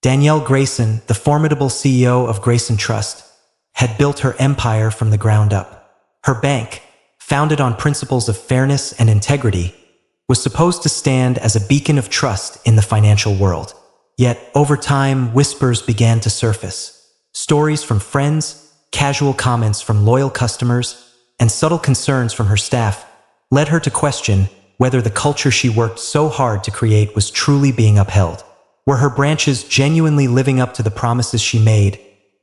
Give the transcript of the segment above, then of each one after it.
Danielle Grayson, the formidable CEO of Grayson Trust, had built her empire from the ground up. Her bank, founded on principles of fairness and integrity, was supposed to stand as a beacon of trust in the financial world. Yet, over time, whispers began to surface. Stories from friends, casual comments from loyal customers, and subtle concerns from her staff led her to question whether the culture she worked so hard to create was truly being upheld. Were her branches genuinely living up to the promises she made,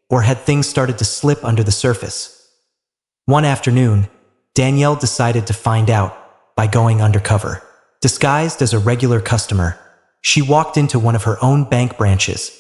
or had things started to slip under the surface? One afternoon, Danielle decided to find out by going undercover. Disguised as a regular customer, she walked into one of her own bank branches,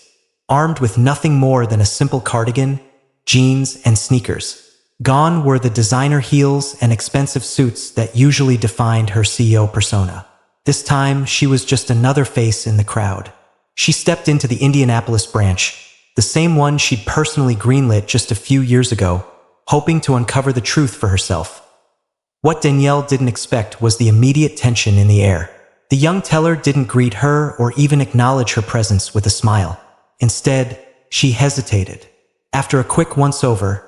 armed with nothing more than a simple cardigan, jeans, and sneakers. Gone were the designer heels and expensive suits that usually defined her CEO persona. This time, she was just another face in the crowd. She stepped into the Indianapolis branch, the same one she'd personally greenlit just a few years ago, hoping to uncover the truth for herself. What Danielle didn't expect was the immediate tension in the air. The young teller didn't greet her or even acknowledge her presence with a smile. Instead, she hesitated. After a quick once-over,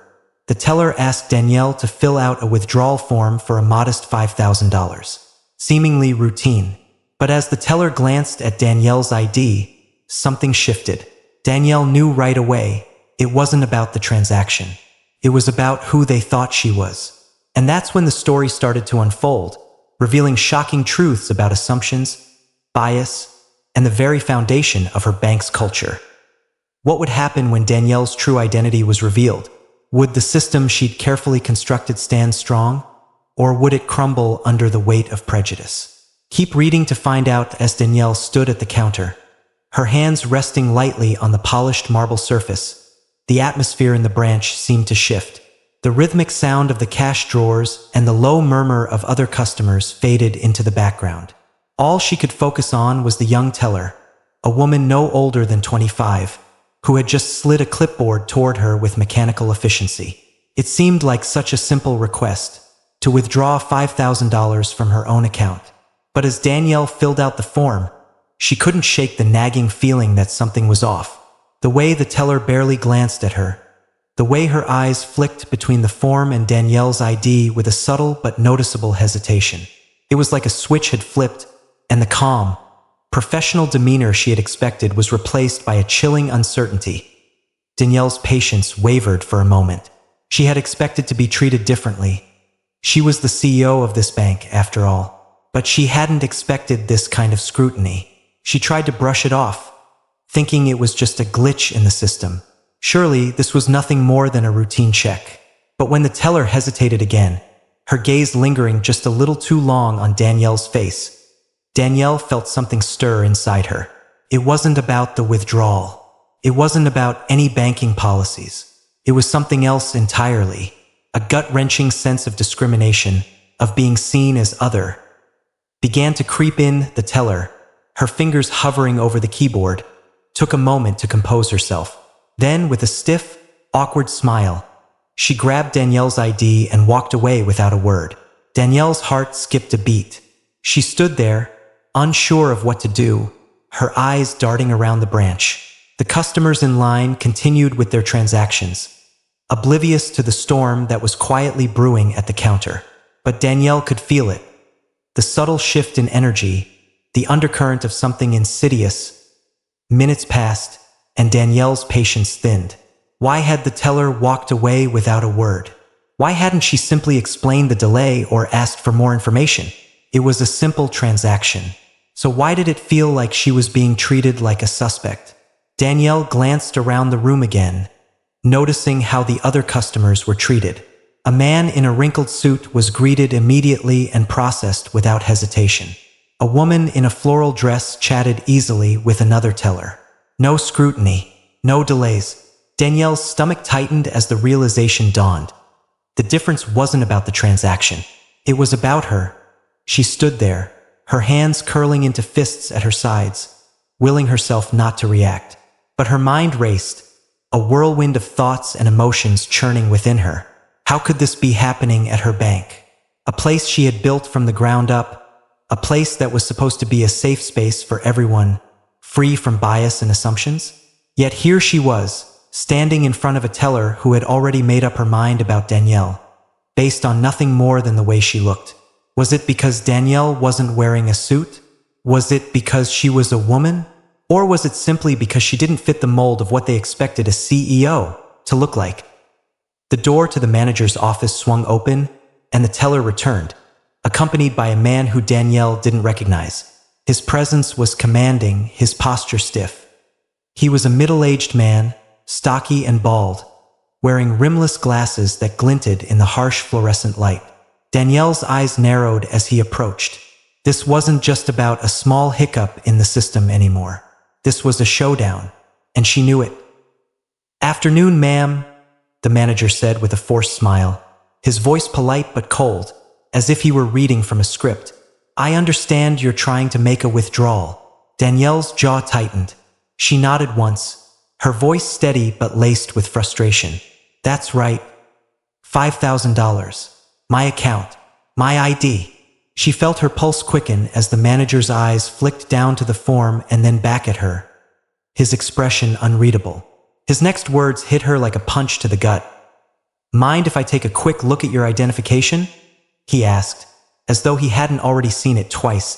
the teller asked Danielle to fill out a withdrawal form for a modest $5,000. Seemingly routine. But as the teller glanced at Danielle's ID, something shifted. Danielle knew right away it wasn't about the transaction. It was about who they thought she was. And that's when the story started to unfold, revealing shocking truths about assumptions, bias, and the very foundation of her bank's culture. What would happen when Danielle's true identity was revealed? Would the system she'd carefully constructed stand strong, or would it crumble under the weight of prejudice? Keep reading to find out as Danielle stood at the counter, her hands resting lightly on the polished marble surface. The atmosphere in the branch seemed to shift. The rhythmic sound of the cash drawers and the low murmur of other customers faded into the background. All she could focus on was the young teller, a woman no older than 25, who had just slid a clipboard toward her with mechanical efficiency. It seemed like such a simple request, to withdraw $5,000 from her own account. But as Danielle filled out the form, she couldn't shake the nagging feeling that something was off. The way the teller barely glanced at her, the way her eyes flicked between the form and Danielle's ID with a subtle but noticeable hesitation. It was like a switch had flipped, and the calm, professional demeanor she had expected was replaced by a chilling uncertainty. Danielle's patience wavered for a moment. She had expected to be treated differently. She was the CEO of this bank, after all. But she hadn't expected this kind of scrutiny. She tried to brush it off, thinking it was just a glitch in the system. Surely, this was nothing more than a routine check. But when the teller hesitated again, her gaze lingering just a little too long on Danielle's face, Danielle felt something stir inside her. It wasn't about the withdrawal. It wasn't about any banking policies. It was something else entirely. A gut-wrenching sense of discrimination, of being seen as other, began to creep in. The teller, her fingers hovering over the keyboard, took a moment to compose herself. Then, with a stiff, awkward smile, she grabbed Danielle's ID and walked away without a word. Danielle's heart skipped a beat. She stood there, unsure of what to do, her eyes darting around the branch. The customers in line continued with their transactions, oblivious to the storm that was quietly brewing at the counter. But Danielle could feel it. The subtle shift in energy, the undercurrent of something insidious. Minutes passed, and Danielle's patience thinned. Why had the teller walked away without a word? Why hadn't she simply explained the delay or asked for more information? It was a simple transaction. So why did it feel like she was being treated like a suspect? Danielle glanced around the room again, noticing how the other customers were treated. A man in a wrinkled suit was greeted immediately and processed without hesitation. A woman in a floral dress chatted easily with another teller. No scrutiny, no delays. Danielle's stomach tightened as the realization dawned. The difference wasn't about the transaction. It was about her. She stood there, her hands curling into fists at her sides, willing herself not to react. But her mind raced, a whirlwind of thoughts and emotions churning within her. How could this be happening at her bank? A place she had built from the ground up, a place that was supposed to be a safe space for everyone, free from bias and assumptions? Yet here she was, standing in front of a teller who had already made up her mind about Danielle, based on nothing more than the way she looked. Was it because Danielle wasn't wearing a suit? Was it because she was a woman? Or was it simply because she didn't fit the mold of what they expected a CEO to look like? The door to the manager's office swung open, and the teller returned, accompanied by a man who Danielle didn't recognize. His presence was commanding, his posture stiff. He was a middle-aged man, stocky and bald, wearing rimless glasses that glinted in the harsh fluorescent light. Danielle's eyes narrowed as he approached. This wasn't just about a small hiccup in the system anymore. This was a showdown, and she knew it. "Afternoon, ma'am," the manager said with a forced smile, his voice polite but cold, as if he were reading from a script. "I understand you're trying to make a withdrawal." Danielle's jaw tightened. She nodded once, her voice steady but laced with frustration. "That's right. $5,000. My account. My ID." She felt her pulse quicken as the manager's eyes flicked down to the form and then back at her, his expression unreadable. His next words hit her like a punch to the gut. "Mind if I take a quick look at your identification?" he asked, as though he hadn't already seen it twice.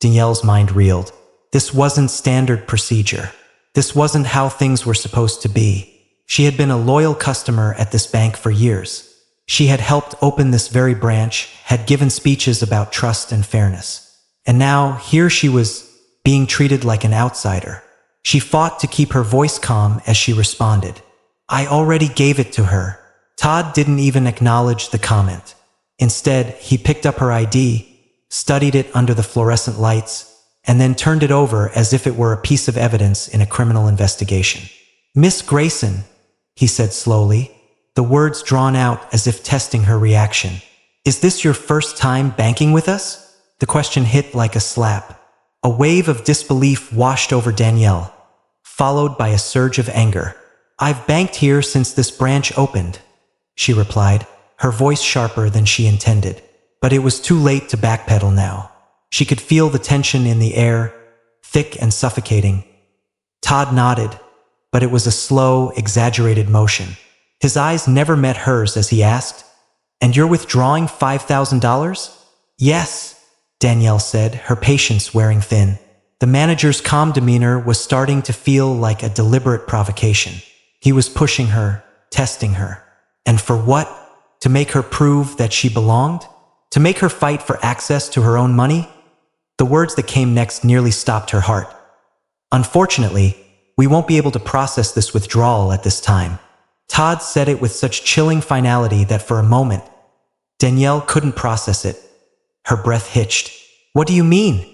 Danielle's mind reeled. This wasn't standard procedure. This wasn't how things were supposed to be. She had been a loyal customer at this bank for years. She had helped open this very branch, had given speeches about trust and fairness. And now, here she was, being treated like an outsider. She fought to keep her voice calm as she responded. "I already gave it to her." Todd didn't even acknowledge the comment. Instead, he picked up her ID, studied it under the fluorescent lights, and then turned it over as if it were a piece of evidence in a criminal investigation. "Miss Grayson," he said slowly, the words drawn out as if testing her reaction. "Is this your first time banking with us?" The question hit like a slap. A wave of disbelief washed over Danielle, followed by a surge of anger. "I've banked here since this branch opened," she replied, her voice sharper than she intended. But it was too late to backpedal now. She could feel the tension in the air, thick and suffocating. Todd nodded, but it was a slow, exaggerated motion. His eyes never met hers as he asked, "And you're withdrawing $5,000? "Yes," Danielle said, her patience wearing thin. The manager's calm demeanor was starting to feel like a deliberate provocation. He was pushing her, testing her. And for what? To make her prove that she belonged? To make her fight for access to her own money? The words that came next nearly stopped her heart. "Unfortunately, we won't be able to process this withdrawal at this time." Todd said it with such chilling finality that for a moment, Danielle couldn't process it. Her breath hitched. "What do you mean?"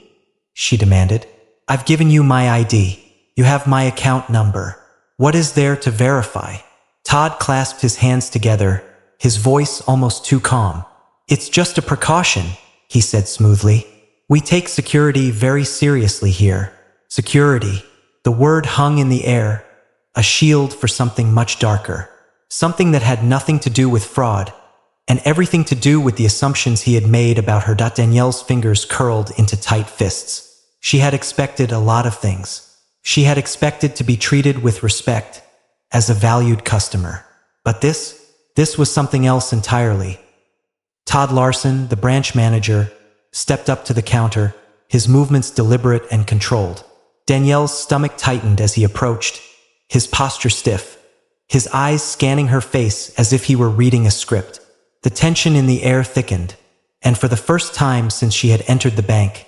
she demanded. "I've given you my ID. You have my account number. What is there to verify?" Todd clasped his hands together, his voice almost too calm. "It's just a precaution," he said smoothly. "We take security very seriously here." Security. The word hung in the air, a shield for something much darker. Something that had nothing to do with fraud, and everything to do with the assumptions he had made about her. Danielle's fingers curled into tight fists. She had expected a lot of things. She had expected to be treated with respect, as a valued customer. But this was something else entirely. Todd Larson, the branch manager, stepped up to the counter, his movements deliberate and controlled. Danielle's stomach tightened as he approached, his posture stiff, his eyes scanning her face as if he were reading a script. The tension in the air thickened, and for the first time since she had entered the bank,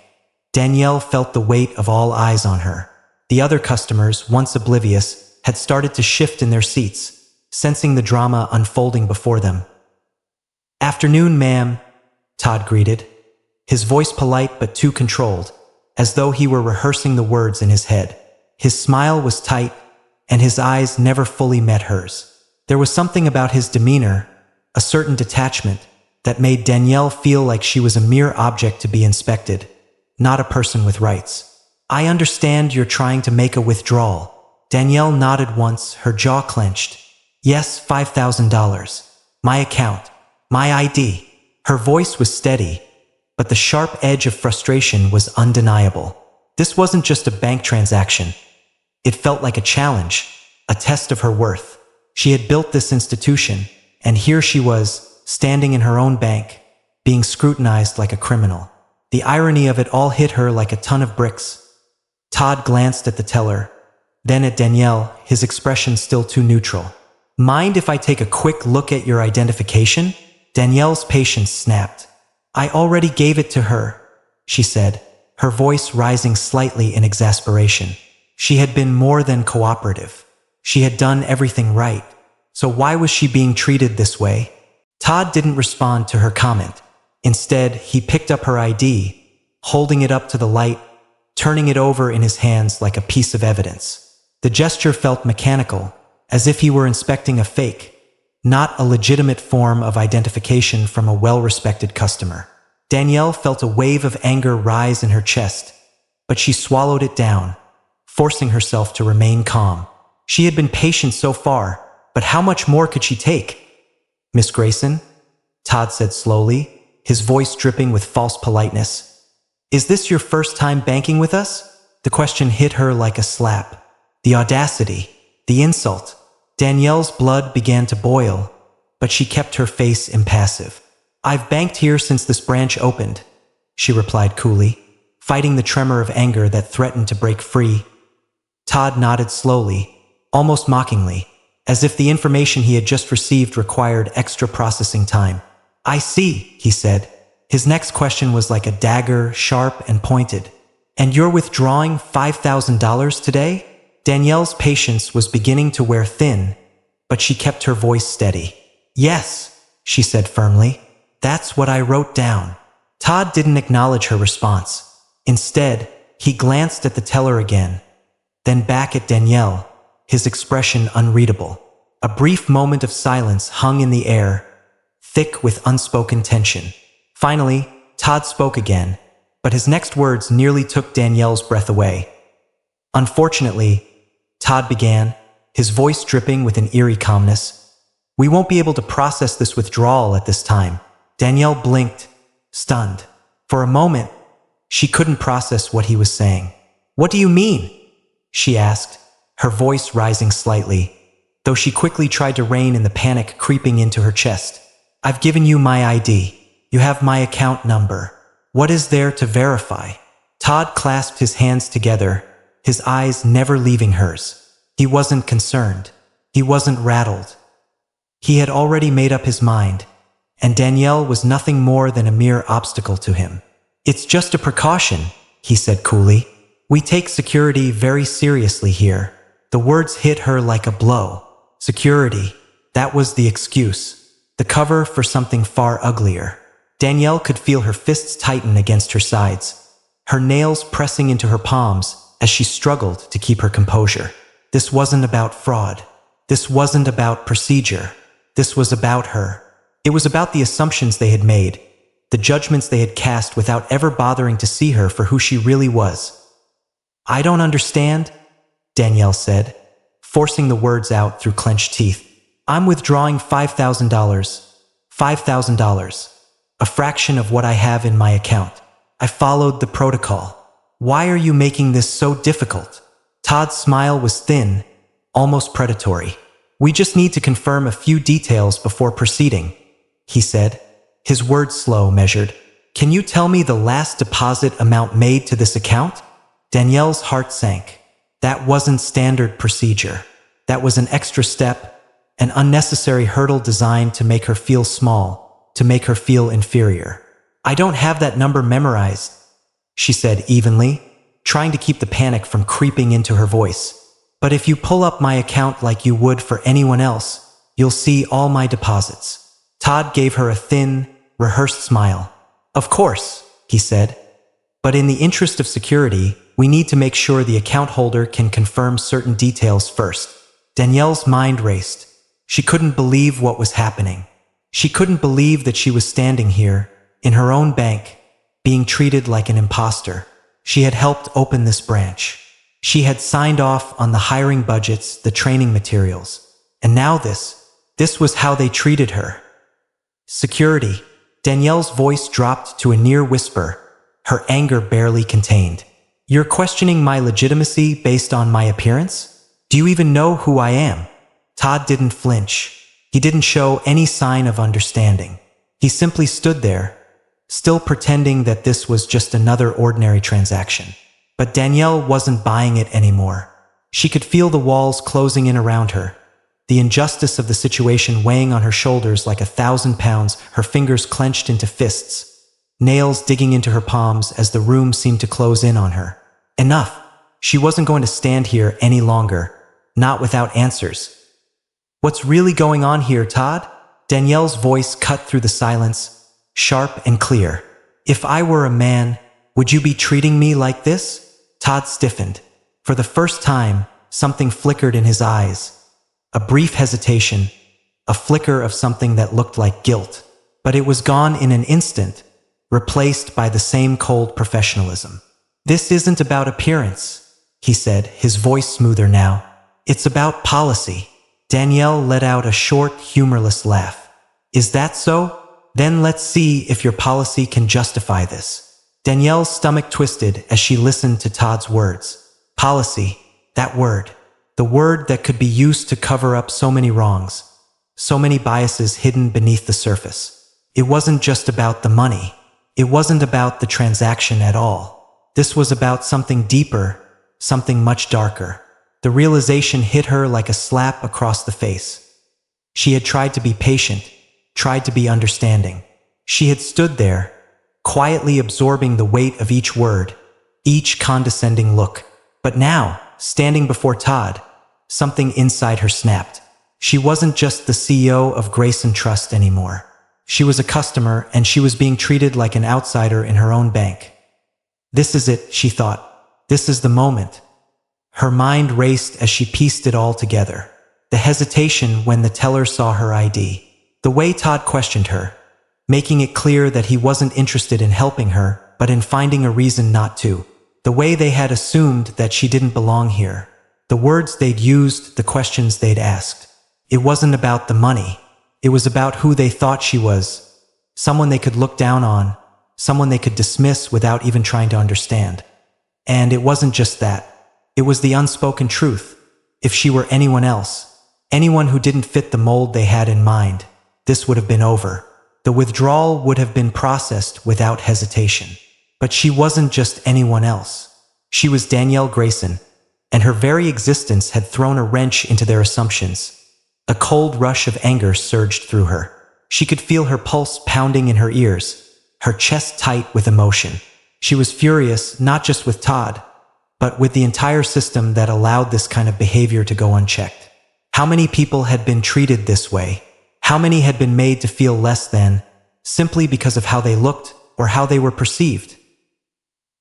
Danielle felt the weight of all eyes on her. The other customers, once oblivious, had started to shift in their seats, sensing the drama unfolding before them. "Afternoon, ma'am," Todd greeted, his voice polite but too controlled, as though he were rehearsing the words in his head. His smile was tight, and his eyes never fully met hers. There was something about his demeanor, a certain detachment, that made Danielle feel like she was a mere object to be inspected, not a person with rights. "I understand you're trying to make a withdrawal." Danielle nodded once, her jaw clenched. "Yes, $5,000. My account. My ID." Her voice was steady, but the sharp edge of frustration was undeniable. This wasn't just a bank transaction. It felt like a challenge, a test of her worth. She had built this institution, and here she was, standing in her own bank, being scrutinized like a criminal. The irony of it all hit her like a ton of bricks. Todd glanced at the teller, then at Danielle, his expression still too neutral. "Mind if I take a quick look at your identification?" Danielle's patience snapped. "I already gave it to her," she said, her voice rising slightly in exasperation. She had been more than cooperative. She had done everything right. So why was she being treated this way? Todd didn't respond to her comment. Instead, he picked up her ID, holding it up to the light, turning it over in his hands like a piece of evidence. The gesture felt mechanical, as if he were inspecting a fake, not a legitimate form of identification from a well-respected customer. Danielle felt a wave of anger rise in her chest, but she swallowed it down, forcing herself to remain calm. She had been patient so far, but how much more could she take? "Miss Grayson," Todd said slowly, his voice dripping with false politeness. "Is this your first time banking with us?" The question hit her like a slap. The audacity, the insult. Danielle's blood began to boil, but she kept her face impassive. "I've banked here since this branch opened," she replied coolly, fighting the tremor of anger that threatened to break free. Todd nodded slowly, almost mockingly, as if the information he had just received required extra processing time. "I see," he said. His next question was like a dagger, sharp and pointed. "And you're withdrawing $5,000 today?" Danielle's patience was beginning to wear thin, but she kept her voice steady. "Yes," she said firmly. "That's what I wrote down." Todd didn't acknowledge her response. Instead, he glanced at the teller again, then back at Danielle, his expression unreadable. A brief moment of silence hung in the air, thick with unspoken tension. Finally, Todd spoke again, but his next words nearly took Danielle's breath away. "Unfortunately," Todd began, his voice dripping with an eerie calmness, "we won't be able to process this withdrawal at this time." Danielle blinked, stunned. For a moment, she couldn't process what he was saying. "What do you mean?" she asked, her voice rising slightly, though she quickly tried to rein in the panic creeping into her chest. "I've given you my ID. You have my account number. What is there to verify?" Todd clasped his hands together, his eyes never leaving hers. He wasn't concerned. He wasn't rattled. He had already made up his mind, and Danielle was nothing more than a mere obstacle to him. "It's just a precaution," he said coolly. "We take security very seriously here." The words hit her like a blow. Security. That was the excuse. The cover for something far uglier. Danielle could feel her fists tighten against her sides, her nails pressing into her palms as she struggled to keep her composure. This wasn't about fraud. This wasn't about procedure. This was about her. It was about the assumptions they had made, the judgments they had cast without ever bothering to see her for who she really was. "I don't understand," Danielle said, forcing the words out through clenched teeth. "I'm withdrawing $5,000. $5,000. A fraction of what I have in my account. I followed the protocol. Why are you making this so difficult?" Todd's smile was thin, almost predatory. "We just need to confirm a few details before proceeding," he said, his words slow, measured. "Can you tell me the last deposit amount made to this account?" Danielle's heart sank. That wasn't standard procedure. That was an extra step, an unnecessary hurdle designed to make her feel small, to make her feel inferior. "I don't have that number memorized," she said evenly, trying to keep the panic from creeping into her voice. "But if you pull up my account like you would for anyone else, you'll see all my deposits." Todd gave her a thin, rehearsed smile. "Of course," he said. "But in the interest of security, we need to make sure the account holder can confirm certain details first." Danielle's mind raced. She couldn't believe what was happening. She couldn't believe that she was standing here, in her own bank, being treated like an imposter. She had helped open this branch. She had signed off on the hiring budgets, the training materials. And now this was how they treated her. "Security." Danielle's voice dropped to a near whisper, her anger barely contained. You're questioning my legitimacy based on my appearance? Do you even know who I am? Todd didn't flinch. He didn't show any sign of understanding. He simply stood there, still pretending that this was just another ordinary transaction. But Danielle wasn't buying it anymore. She could feel the walls closing in around her, the injustice of the situation weighing on her shoulders like 1,000 pounds, her fingers clenched into fists, nails digging into her palms as the room seemed to close in on her. Enough! She wasn't going to stand here any longer, not without answers. What's really going on here, Todd? Danielle's voice cut through the silence, sharp and clear. If I were a man, would you be treating me like this? Todd stiffened. For the first time, something flickered in his eyes. A brief hesitation, a flicker of something that looked like guilt. But it was gone in an instant, replaced by the same cold professionalism. This isn't about appearance, he said, his voice smoother now. It's about policy. Danielle let out a short, humorless laugh. Is that so? Then let's see if your policy can justify this. Danielle's stomach twisted as she listened to Todd's words. Policy, that word. The word that could be used to cover up so many wrongs, so many biases hidden beneath the surface. It wasn't just about the money. It wasn't about the transaction at all. This was about something deeper, something much darker. The realization hit her like a slap across the face. She had tried to be patient, tried to be understanding. She had stood there, quietly absorbing the weight of each word, each condescending look. But now, standing before Todd, something inside her snapped. She wasn't just the CEO of Grace and Trust anymore. She was a customer, and she was being treated like an outsider in her own bank. This is it, she thought. This is the moment. Her mind raced as she pieced it all together. The hesitation when the teller saw her ID. The way Todd questioned her, making it clear that he wasn't interested in helping her, but in finding a reason not to. The way they had assumed that she didn't belong here. The words they'd used, the questions they'd asked. It wasn't about the money. It was about who they thought she was. Someone they could look down on. Someone they could dismiss without even trying to understand. And it wasn't just that. It was the unspoken truth. If she were anyone else, anyone who didn't fit the mold they had in mind, this would have been over. The withdrawal would have been processed without hesitation. But she wasn't just anyone else. She was Danielle Grayson, and her very existence had thrown a wrench into their assumptions. A cold rush of anger surged through her. She could feel her pulse pounding in her ears, her chest tight with emotion. She was furious not just with Todd, but with the entire system that allowed this kind of behavior to go unchecked. How many people had been treated this way? How many had been made to feel less than, simply because of how they looked or how they were perceived?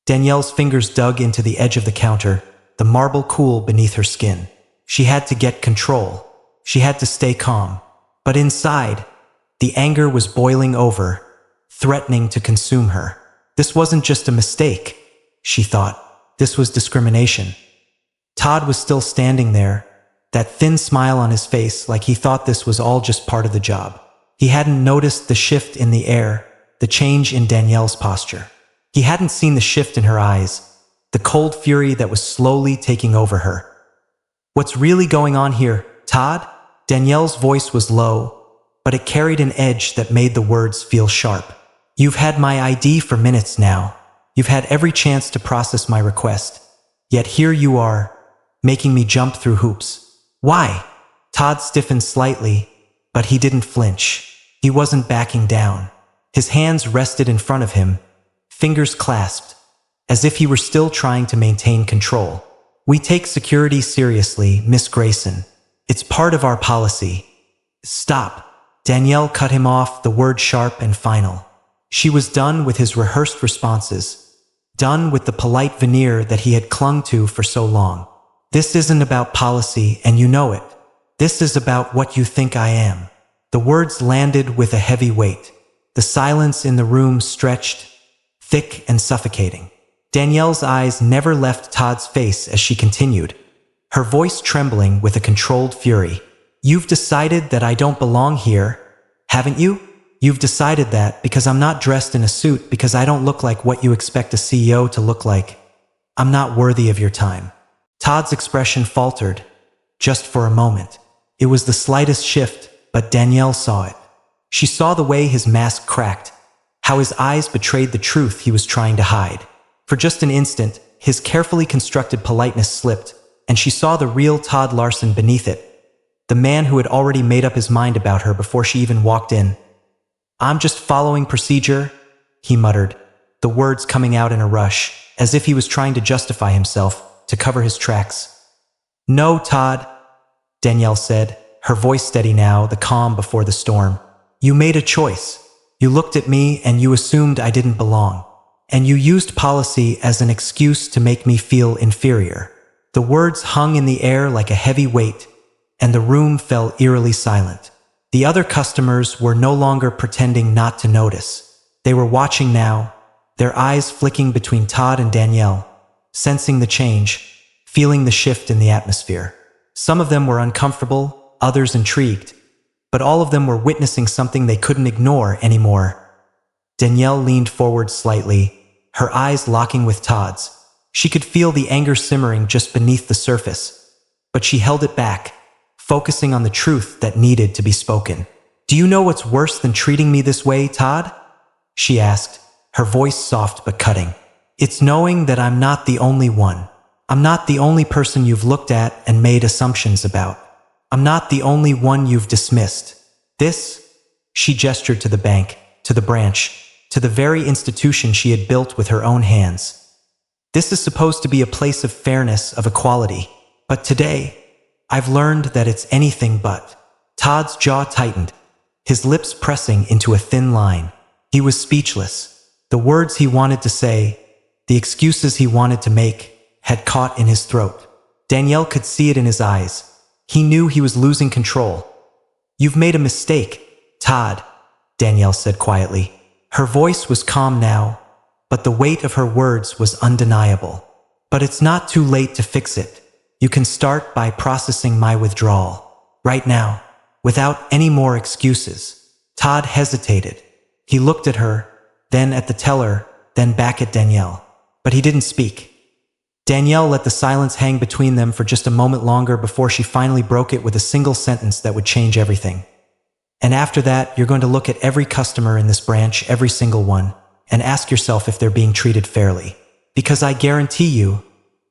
Danielle's fingers dug into the edge of the counter, the marble cool beneath her skin. She had to get control. She had to stay calm. But inside, the anger was boiling over, threatening to consume her. This wasn't just a mistake, she thought. This was discrimination. Todd was still standing there, that thin smile on his face like he thought this was all just part of the job. He hadn't noticed the shift in the air, the change in Danielle's posture. He hadn't seen the shift in her eyes, the cold fury that was slowly taking over her. What's really going on here, Todd? Danielle's voice was low, but it carried an edge that made the words feel sharp. You've had my ID for minutes now. You've had every chance to process my request. Yet here you are, making me jump through hoops. Why? Todd stiffened slightly, but he didn't flinch. He wasn't backing down. His hands rested in front of him, fingers clasped, as if he were still trying to maintain control. We take security seriously, Miss Grayson. It's part of our policy. Stop. Danielle cut him off, the word sharp and final. She was done with his rehearsed responses, done with the polite veneer that he had clung to for so long. This isn't about policy, and you know it. This is about what you think I am. The words landed with a heavy weight. The silence in the room stretched, thick and suffocating. Danielle's eyes never left Todd's face as she continued, her voice trembling with a controlled fury. You've decided that I don't belong here, haven't you? You've decided that because I'm not dressed in a suit, because I don't look like what you expect a CEO to look like. I'm not worthy of your time. Todd's expression faltered, just for a moment. It was the slightest shift, but Danielle saw it. She saw the way his mask cracked, how his eyes betrayed the truth he was trying to hide. For just an instant, his carefully constructed politeness slipped, and she saw the real Todd Larson beneath it, the man who had already made up his mind about her before she even walked in. "I'm just following procedure," he muttered, the words coming out in a rush, as if he was trying to justify himself, to cover his tracks. "No, Todd," Danielle said, her voice steady now, the calm before the storm. "You made a choice. You looked at me and you assumed I didn't belong. And you used policy as an excuse to make me feel inferior." The words hung in the air like a heavy weight, and the room fell eerily silent. The other customers were no longer pretending not to notice. They were watching now, their eyes flicking between Todd and Danielle, sensing the change, feeling the shift in the atmosphere. Some of them were uncomfortable, others intrigued, but all of them were witnessing something they couldn't ignore anymore. Danielle leaned forward slightly, her eyes locking with Todd's. She could feel the anger simmering just beneath the surface, but she held it back, focusing on the truth that needed to be spoken. "Do you know what's worse than treating me this way, Todd?" she asked, her voice soft but cutting. "It's knowing that I'm not the only one. I'm not the only person you've looked at and made assumptions about. I'm not the only one you've dismissed. This," she gestured to the bank, to the branch, to the very institution she had built with her own hands. "This is supposed to be a place of fairness, of equality. But today, I've learned that it's anything but." Todd's jaw tightened, his lips pressing into a thin line. He was speechless. The words he wanted to say, the excuses he wanted to make, had caught in his throat. Danielle could see it in his eyes. He knew he was losing control. "You've made a mistake, Todd," Danielle said quietly. Her voice was calm now, but the weight of her words was undeniable. "But it's not too late to fix it. You can start by processing my withdrawal. Right now, without any more excuses." Todd hesitated. He looked at her, then at the teller, then back at Danielle. But he didn't speak. Danielle let the silence hang between them for just a moment longer before she finally broke it with a single sentence that would change everything. "And after that, you're going to look at every customer in this branch, every single one, and ask yourself if they're being treated fairly. Because I guarantee you,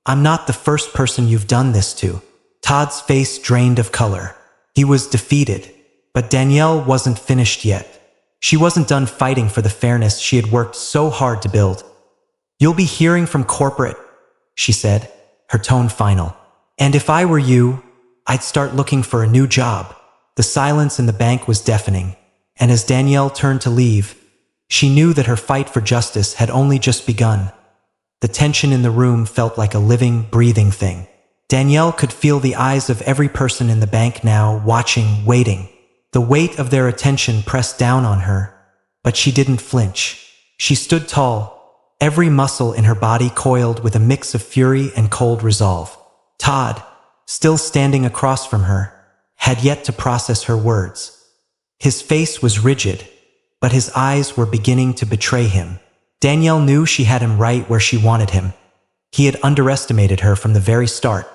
I'm not the first person you've done this to." Todd's face drained of color. He was defeated, but Danielle wasn't finished yet. She wasn't done fighting for the fairness she had worked so hard to build. "You'll be hearing from corporate," she said, her tone final. "And if I were you, I'd start looking for a new job." The silence in the bank was deafening, and as Danielle turned to leave, she knew that her fight for justice had only just begun. The tension in the room felt like a living, breathing thing. Danielle could feel the eyes of every person in the bank now, watching, waiting. The weight of their attention pressed down on her, but she didn't flinch. She stood tall, every muscle in her body coiled with a mix of fury and cold resolve. Todd, still standing across from her, had yet to process her words. His face was rigid, but his eyes were beginning to betray him. Danielle knew she had him right where she wanted him. He had underestimated her from the very start,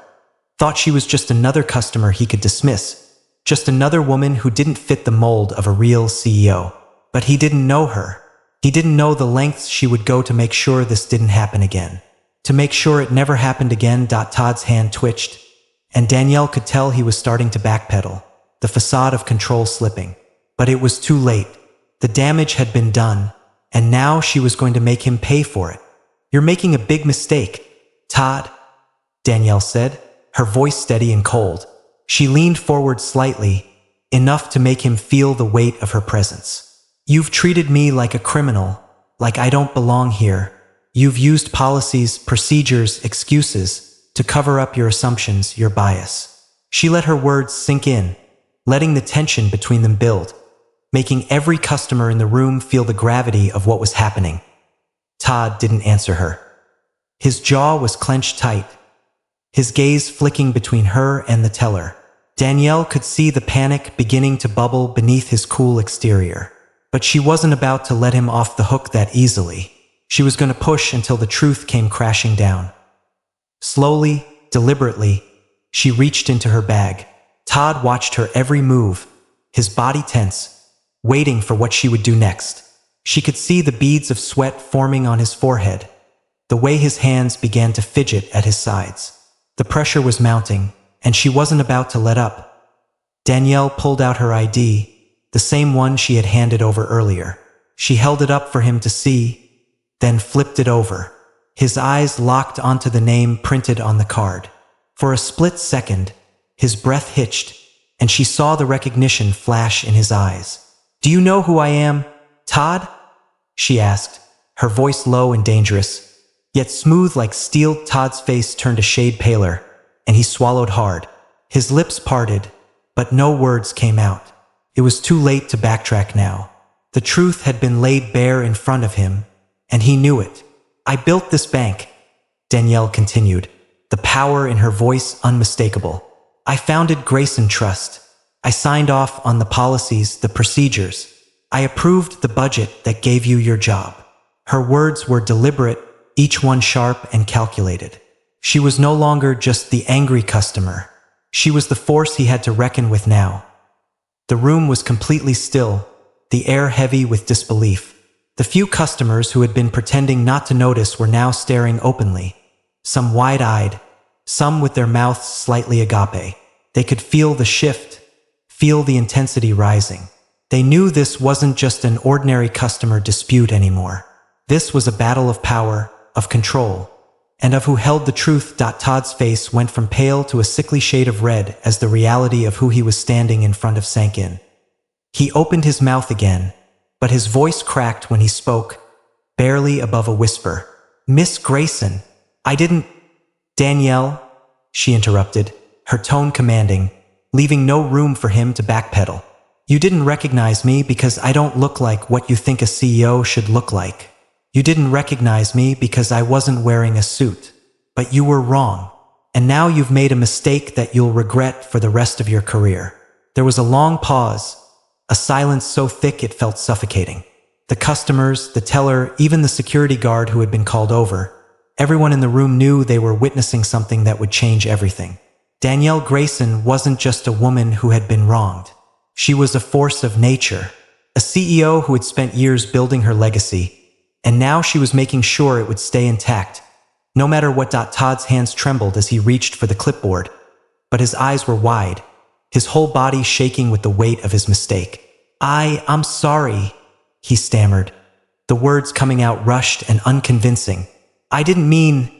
thought she was just another customer he could dismiss, just another woman who didn't fit the mold of a real CEO. But he didn't know her. He didn't know the lengths she would go to make sure this didn't happen again. To make sure it never happened again. Todd's hand twitched, and Danielle could tell he was starting to backpedal, the facade of control slipping. But it was too late. The damage had been done, and now she was going to make him pay for it. "You're making a big mistake, Todd," Danielle said, her voice steady and cold. She leaned forward slightly, enough to make him feel the weight of her presence. "You've treated me like a criminal, like I don't belong here. You've used policies, procedures, excuses to cover up your assumptions, your bias." She let her words sink in, letting the tension between them build, making every customer in the room feel the gravity of what was happening. Todd didn't answer her. His jaw was clenched tight, his gaze flicking between her and the teller. Danielle could see the panic beginning to bubble beneath his cool exterior. But she wasn't about to let him off the hook that easily. She was going to push until the truth came crashing down. Slowly, deliberately, she reached into her bag. Todd watched her every move, his body tense, waiting for what she would do next. She could see the beads of sweat forming on his forehead, the way his hands began to fidget at his sides. The pressure was mounting, and she wasn't about to let up. Danielle pulled out her ID, the same one she had handed over earlier. She held it up for him to see, then flipped it over. His eyes locked onto the name printed on the card. For a split second, his breath hitched, and she saw the recognition flash in his eyes. "Do you know who I am, Todd?" she asked, her voice low and dangerous, yet smooth like steel. Todd's face turned a shade paler, and he swallowed hard. His lips parted, but no words came out. It was too late to backtrack now. The truth had been laid bare in front of him, and he knew it. "I built this bank," Danielle continued, the power in her voice unmistakable. "I founded Grayson Trust. I signed off on the policies, the procedures. I approved the budget that gave you your job." Her words were deliberate, each one sharp and calculated. She was no longer just the angry customer. She was the force he had to reckon with now. The room was completely still, the air heavy with disbelief. The few customers who had been pretending not to notice were now staring openly, some wide-eyed, some with their mouths slightly agape. They could feel the shift, feel the intensity rising. They knew this wasn't just an ordinary customer dispute anymore. This was a battle of power, of control, and of who held the truth. Todd's face went from pale to a sickly shade of red as the reality of who he was standing in front of sank in. He opened his mouth again, but his voice cracked when he spoke, barely above a whisper. "Miss Grayson, I didn't—" "Danielle," she interrupted, her tone commanding, leaving no room for him to backpedal. "You didn't recognize me because I don't look like what you think a CEO should look like. You didn't recognize me because I wasn't wearing a suit. But you were wrong. And now you've made a mistake that you'll regret for the rest of your career." There was a long pause, a silence so thick it felt suffocating. The customers, the teller, even the security guard who had been called over, everyone in the room knew they were witnessing something that would change everything. Danielle Grayson wasn't just a woman who had been wronged. She was a force of nature, a CEO who had spent years building her legacy, and now she was making sure it would stay intact, no matter what. Todd's hands trembled as he reached for the clipboard, but his eyes were wide, his whole body shaking with the weight of his mistake. I'm sorry," he stammered, the words coming out rushed and unconvincing. "I didn't mean—"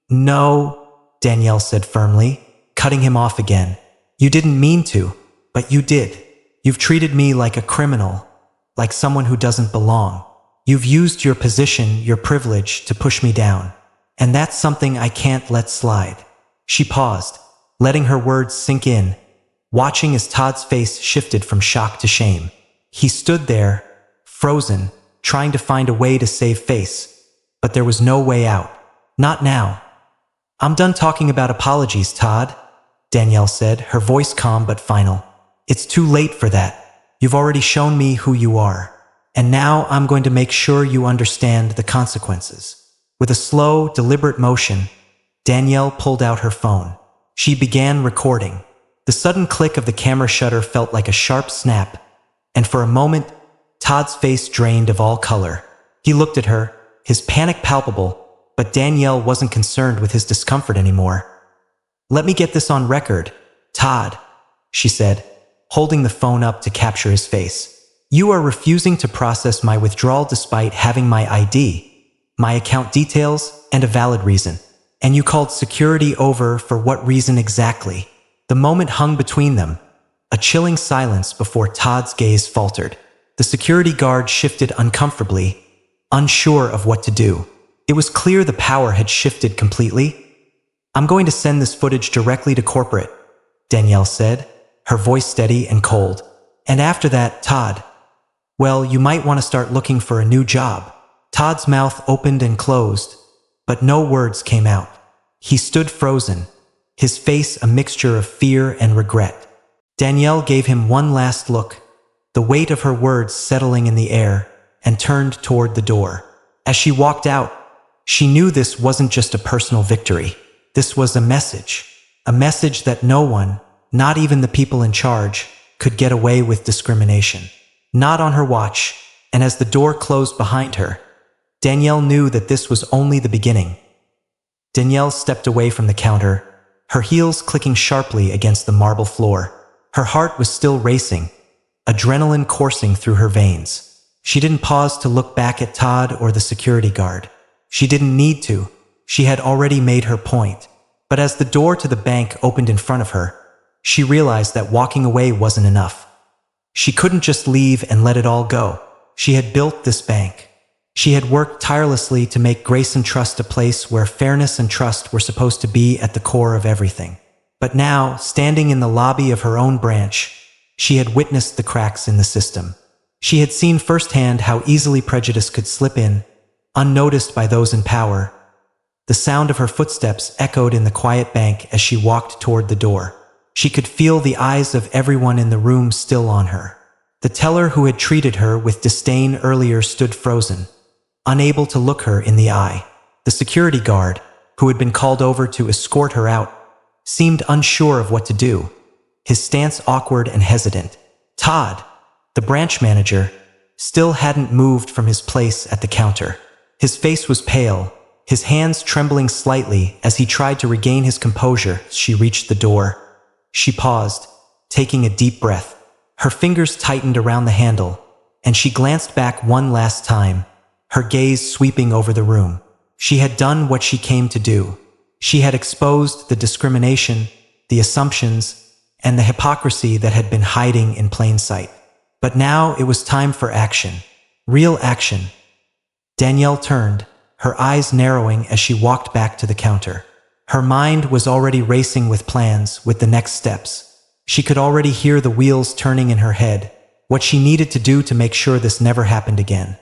"No," Danielle said firmly, cutting him off again. "You didn't mean to, but you did. You've treated me like a criminal, like someone who doesn't belong. You've used your position, your privilege, to push me down. And that's something I can't let slide." She paused, letting her words sink in, watching as Todd's face shifted from shock to shame. He stood there, frozen, trying to find a way to save face, but there was no way out. "Not now." "I'm done talking about apologies, Todd," Danielle said, her voice calm but final. "It's too late for that. You've already shown me who you are. And now I'm going to make sure you understand the consequences." With a slow, deliberate motion, Danielle pulled out her phone. She began recording. The sudden click of the camera shutter felt like a sharp snap, and for a moment, Todd's face drained of all color. He looked at her, his panic palpable, but Danielle wasn't concerned with his discomfort anymore. "Let me get this on record, Todd," she said, holding the phone up to capture his face. "You are refusing to process my withdrawal despite having my ID, my account details, and a valid reason. And you called security over for what reason exactly?" The moment hung between them, a chilling silence before Todd's gaze faltered. The security guard shifted uncomfortably, unsure of what to do. It was clear the power had shifted completely. "I'm going to send this footage directly to corporate," Danielle said, her voice steady and cold. "And after that, Todd, well, you might want to start looking for a new job." Todd's mouth opened and closed, but no words came out. He stood frozen, his face a mixture of fear and regret. Danielle gave him one last look, the weight of her words settling in the air, and turned toward the door. As she walked out, she knew this wasn't just a personal victory. This was a message that no one, not even the people in charge, could get away with discrimination. Not on her watch, and as the door closed behind her, Danielle knew that this was only the beginning. Danielle stepped away from the counter, her heels clicking sharply against the marble floor. Her heart was still racing, adrenaline coursing through her veins. She didn't pause to look back at Todd or the security guard. She didn't need to. She had already made her point. But as the door to the bank opened in front of her, she realized that walking away wasn't enough. She couldn't just leave and let it all go. She had built this bank. She had worked tirelessly to make Grace and Trust a place where fairness and trust were supposed to be at the core of everything. But now, standing in the lobby of her own branch, she had witnessed the cracks in the system. She had seen firsthand how easily prejudice could slip in, unnoticed by those in power. The sound of her footsteps echoed in the quiet bank as she walked toward the door. She could feel the eyes of everyone in the room still on her. The teller who had treated her with disdain earlier stood frozen, unable to look her in the eye. The security guard, who had been called over to escort her out, seemed unsure of what to do, his stance awkward and hesitant. Todd, the branch manager, still hadn't moved from his place at the counter. His face was pale, his hands trembling slightly as he tried to regain his composure as she reached the door. She paused, taking a deep breath. Her fingers tightened around the handle, and she glanced back one last time, her gaze sweeping over the room. She had done what she came to do. She had exposed the discrimination, the assumptions, and the hypocrisy that had been hiding in plain sight. But now it was time for action. Real action. Danielle turned, her eyes narrowing as she walked back to the counter. Her mind was already racing with plans, with the next steps. She could already hear the wheels turning in her head, what she needed to do to make sure this never happened again.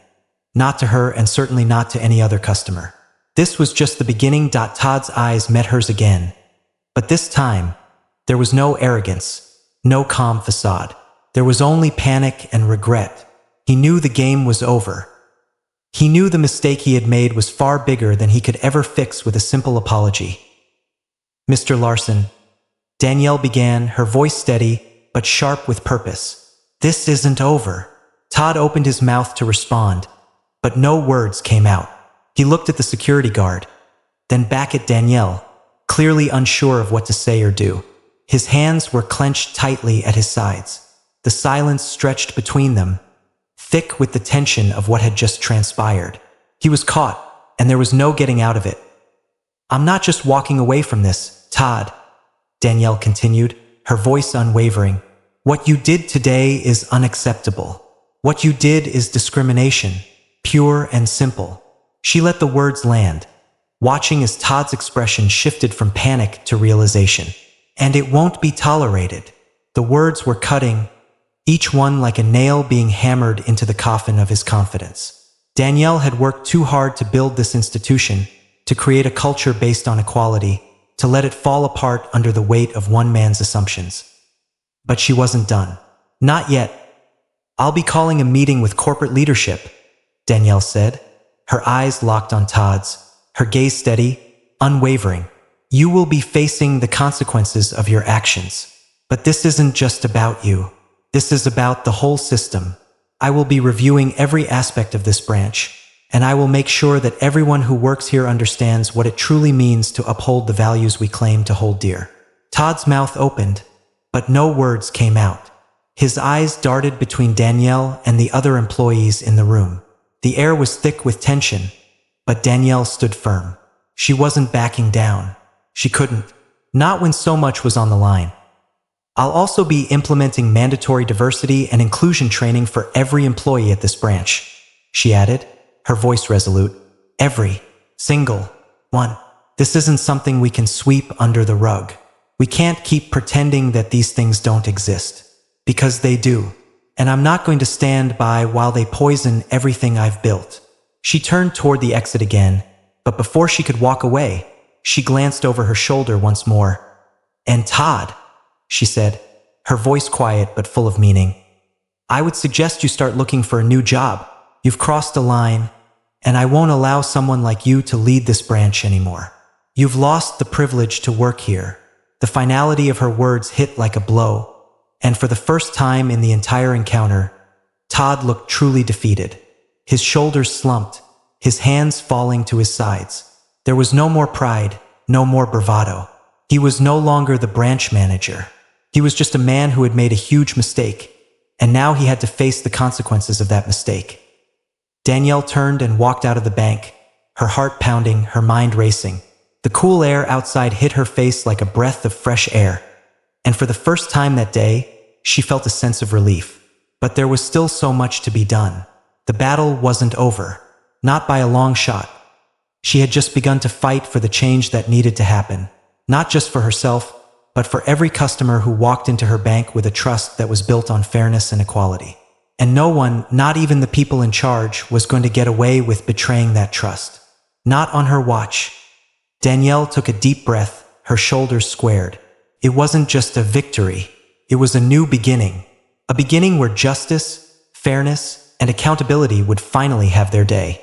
Not to her, and certainly not to any other customer. This was just the beginning. Todd's eyes met hers again. But this time, there was no arrogance, no calm facade. There was only panic and regret. He knew the game was over. He knew the mistake he had made was far bigger than he could ever fix with a simple apology. "Mr. Larson," Danielle began, her voice steady but sharp with purpose. "This isn't over." Todd opened his mouth to respond, but no words came out. He looked at the security guard, then back at Danielle, clearly unsure of what to say or do. His hands were clenched tightly at his sides. The silence stretched between them, thick with the tension of what had just transpired. He was caught, and there was no getting out of it. "I'm not just walking away from this, Todd," Danielle continued, her voice unwavering. "What you did today is unacceptable. What you did is discrimination, pure and simple." She let the words land, watching as Todd's expression shifted from panic to realization. "And it won't be tolerated." The words were cutting, each one like a nail being hammered into the coffin of his confidence. Danielle had worked too hard to build this institution, to create a culture based on equality, to let it fall apart under the weight of one man's assumptions. But she wasn't done. "Not yet. I'll be calling a meeting with corporate leadership," Danielle said, her eyes locked on Todd's, her gaze steady, unwavering. "You will be facing the consequences of your actions. But this isn't just about you. This is about the whole system. I will be reviewing every aspect of this branch, and I will make sure that everyone who works here understands what it truly means to uphold the values we claim to hold dear." Todd's mouth opened, but no words came out. His eyes darted between Danielle and the other employees in the room. The air was thick with tension, but Danielle stood firm. She wasn't backing down. She couldn't. Not when so much was on the line. "I'll also be implementing mandatory diversity and inclusion training for every employee at this branch," she added, her voice resolute. "Every single one. This isn't something we can sweep under the rug. We can't keep pretending that these things don't exist. Because they do. And I'm not going to stand by while they poison everything I've built." She turned toward the exit again, but before she could walk away, she glanced over her shoulder once more. "And Todd," she said, her voice quiet but full of meaning, "I would suggest you start looking for a new job. You've crossed a line, and I won't allow someone like you to lead this branch anymore." "You've lost the privilege to work here." The finality of her words hit like a blow, and for the first time in the entire encounter, Todd looked truly defeated. His shoulders slumped, his hands falling to his sides. There was no more pride, no more bravado. He was no longer the branch manager. He was just a man who had made a huge mistake, and now he had to face the consequences of that mistake. Danielle turned and walked out of the bank, her heart pounding, her mind racing. The cool air outside hit her face like a breath of fresh air, and for the first time that day, she felt a sense of relief. But there was still so much to be done. The battle wasn't over, not by a long shot. She had just begun to fight for the change that needed to happen, not just for herself, but for every customer who walked into her bank with a trust that was built on fairness and equality. And no one, not even the people in charge, was going to get away with betraying that trust. Not on her watch. Danielle took a deep breath, her shoulders squared. It wasn't just a victory, it was a new beginning. A beginning where justice, fairness, and accountability would finally have their day.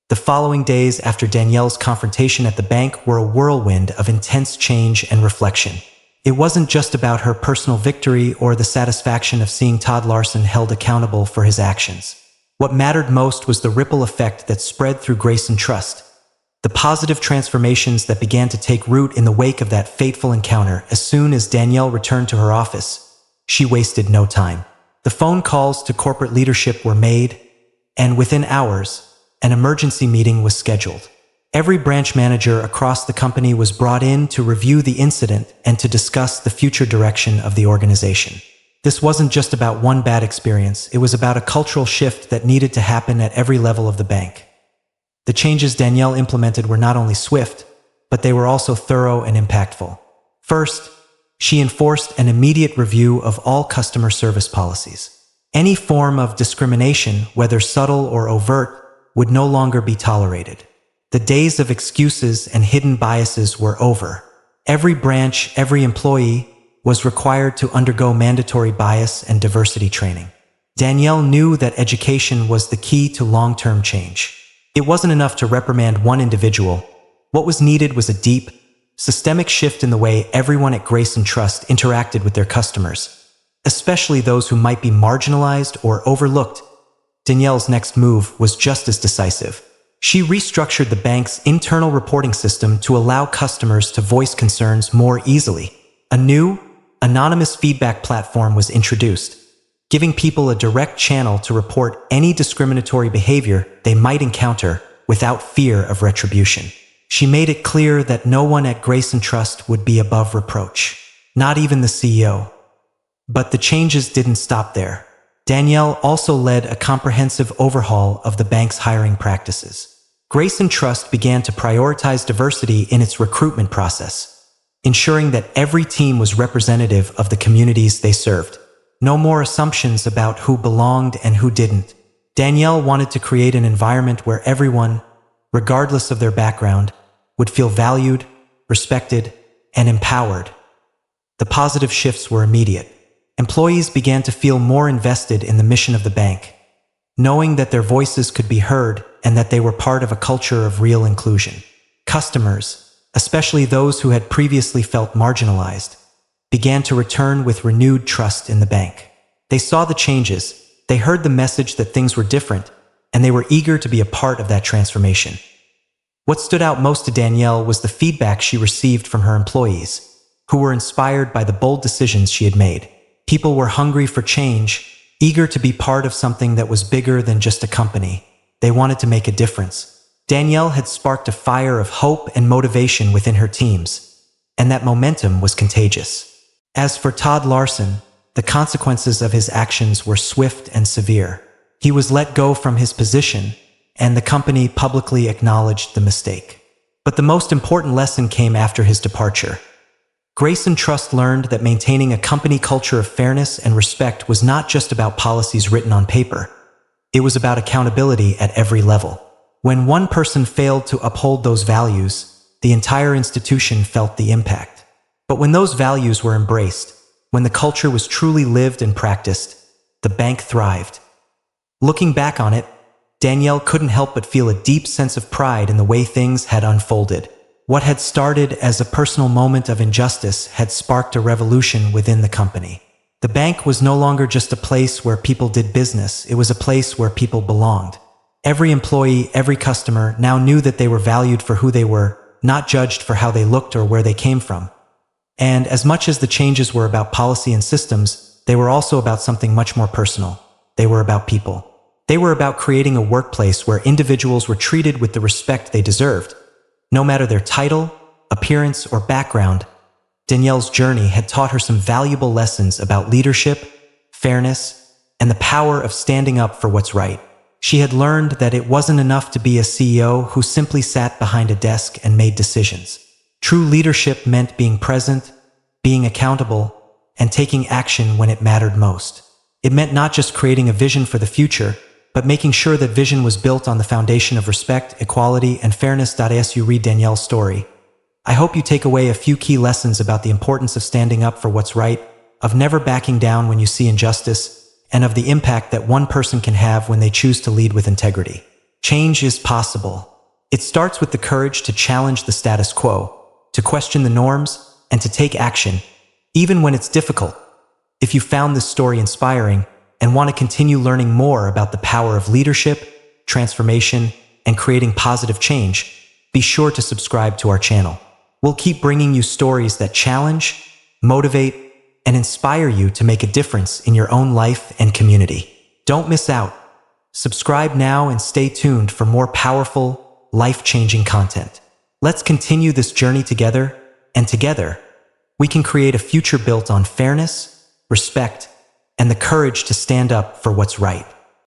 The following days after Danielle's confrontation at the bank were a whirlwind of intense change and reflection. It wasn't just about her personal victory or the satisfaction of seeing Todd Larson held accountable for his actions. What mattered most was the ripple effect that spread through Grace and Trust. The positive transformations that began to take root in the wake of that fateful encounter. As soon as Danielle returned to her office, she wasted no time. The phone calls to corporate leadership were made, and within hours, an emergency meeting was scheduled. Every branch manager across the company was brought in to review the incident and to discuss the future direction of the organization. This wasn't just about one bad experience, it was about a cultural shift that needed to happen at every level of the bank. The changes Danielle implemented were not only swift, but they were also thorough and impactful. First, she enforced an immediate review of all customer service policies. Any form of discrimination, whether subtle or overt, would no longer be tolerated. The days of excuses and hidden biases were over. Every branch, every employee was required to undergo mandatory bias and diversity training. Danielle knew that education was the key to long-term change. It wasn't enough to reprimand one individual. What was needed was a deep, systemic shift in the way everyone at Grace and Trust interacted with their customers, especially those who might be marginalized or overlooked. Danielle's next move was just as decisive. She restructured the bank's internal reporting system to allow customers to voice concerns more easily. A new, anonymous feedback platform was introduced, giving people a direct channel to report any discriminatory behavior they might encounter without fear of retribution. She made it clear that no one at Grace and Trust would be above reproach, not even the CEO. But the changes didn't stop there. Danielle also led a comprehensive overhaul of the bank's hiring practices. Grace and Trust began to prioritize diversity in its recruitment process, ensuring that every team was representative of the communities they served. No more assumptions about who belonged and who didn't. Danielle wanted to create an environment where everyone, regardless of their background, would feel valued, respected, and empowered. The positive shifts were immediate. Employees began to feel more invested in the mission of the bank, knowing that their voices could be heard and that they were part of a culture of real inclusion. Customers, especially those who had previously felt marginalized, began to return with renewed trust in the bank. They saw the changes, they heard the message that things were different, and they were eager to be a part of that transformation. What stood out most to Danielle was the feedback she received from her employees, who were inspired by the bold decisions she had made. People were hungry for change, eager to be part of something that was bigger than just a company. They wanted to make a difference. Danielle had sparked a fire of hope and motivation within her teams, and that momentum was contagious. As for Todd Larson, the consequences of his actions were swift and severe. He was let go from his position, and the company publicly acknowledged the mistake. But the most important lesson came after his departure. Grace and Trust learned that maintaining a company culture of fairness and respect was not just about policies written on paper. It was about accountability at every level. When one person failed to uphold those values, the entire institution felt the impact. But when those values were embraced, when the culture was truly lived and practiced, the bank thrived. Looking back on it, Danielle couldn't help but feel a deep sense of pride in the way things had unfolded. What had started as a personal moment of injustice had sparked a revolution within the company. The bank was no longer just a place where people did business, it was a place where people belonged. Every employee, every customer now knew that they were valued for who they were, not judged for how they looked or where they came from. And as much as the changes were about policy and systems, they were also about something much more personal. They were about people. They were about creating a workplace where individuals were treated with the respect they deserved. No matter their title, appearance, or background, Danielle's journey had taught her some valuable lessons about leadership, fairness, and the power of standing up for what's right. She had learned that it wasn't enough to be a CEO who simply sat behind a desk and made decisions. True leadership meant being present, being accountable, and taking action when it mattered most. It meant not just creating a vision for the future, but making sure that vision was built on the foundation of respect, equality, and fairness. As you read Danielle's story, I hope you take away a few key lessons about the importance of standing up for what's right, of never backing down when you see injustice, and of the impact that one person can have when they choose to lead with integrity. Change is possible. It starts with the courage to challenge the status quo, to question the norms, and to take action, even when it's difficult. If you found this story inspiring and want to continue learning more about the power of leadership, transformation, and creating positive change, be sure to subscribe to our channel. We'll keep bringing you stories that challenge, motivate, and inspire you to make a difference in your own life and community. Don't miss out. Subscribe now and stay tuned for more powerful, life-changing content. Let's continue this journey together, and together, we can create a future built on fairness, respect, and the courage to stand up for what's right.